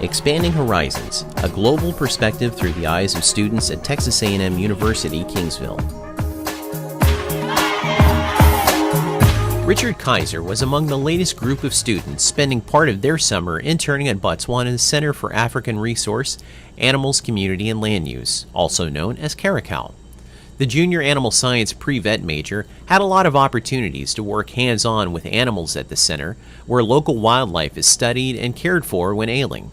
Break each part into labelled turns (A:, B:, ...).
A: Expanding Horizons, a global perspective through the eyes of students at Texas A&M University, Kingsville. Richard Kaiser was among the latest group of students spending part of their summer interning at Botswana's Center for African Resource, Animals, Community, and Land Use, also known as Caracal. The junior animal science pre-vet major had a lot of opportunities to work hands-on with animals at the center, where local wildlife is studied and cared for when ailing.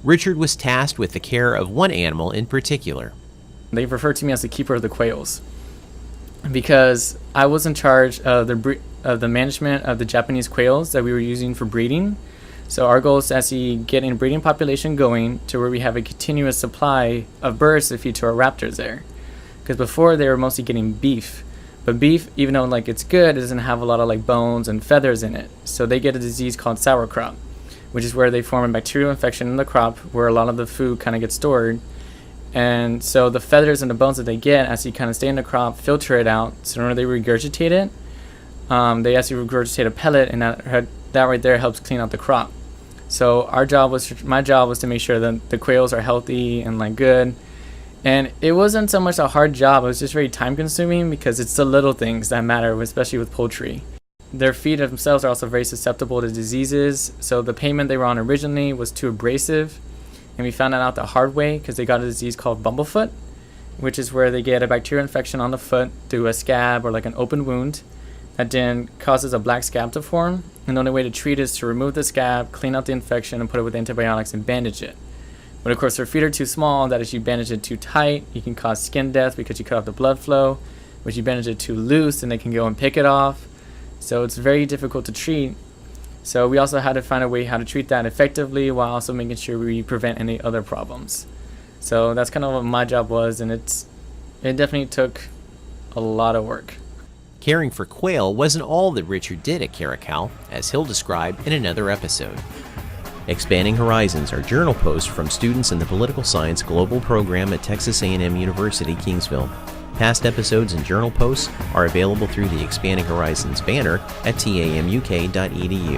A: Richard was tasked with the care of one animal in particular.
B: They referred to me as the keeper of the quails because I was in charge of the management of the Japanese quails that we were using for breeding. So our goal is to actually get a breeding population going to where we have a continuous supply of birds to feed to our raptors there. Because before they were mostly getting beef, but beef, even though it's good, it doesn't have a lot of bones and feathers in it. So they get a disease called sauerkraut, which is where they form a bacterial infection in the crop where a lot of the food kind of gets stored. And so the feathers and the bones that they get as you kind of stay in the crop, filter it out. So when they regurgitate it, they actually regurgitate a pellet, and that right there helps clean out the crop. So my job was to make sure that the quails are healthy and good. And it wasn't so much a hard job, it was just very time consuming because it's the little things that matter, especially with poultry. Their feet themselves are also very susceptible to diseases. So the payment they were on originally was too abrasive. And we found that out the hard way because they got a disease called bumblefoot, which is where they get a bacterial infection on the foot through a scab or an open wound that then causes a black scab to form. And the only way to treat it is to remove the scab, clean out the infection, and put it with antibiotics and bandage it. But of course, their feet are too small that if you bandage it too tight, you can cause skin death because you cut off the blood flow. But if you bandage it too loose, then they can go and pick it off. So it's very difficult to treat. So we also had to find a way how to treat that effectively while also making sure we prevent any other problems. So that's kind of what my job was, and it definitely took a lot of work.
A: Caring for quail wasn't all that Richard did at Caracal, as he'll describe in another episode. Expanding Horizons are journal posts from students in the Political Science Global Program at Texas A&M University, Kingsville. Past episodes and journal posts are available through the Expanding Horizons banner at tamuk.edu.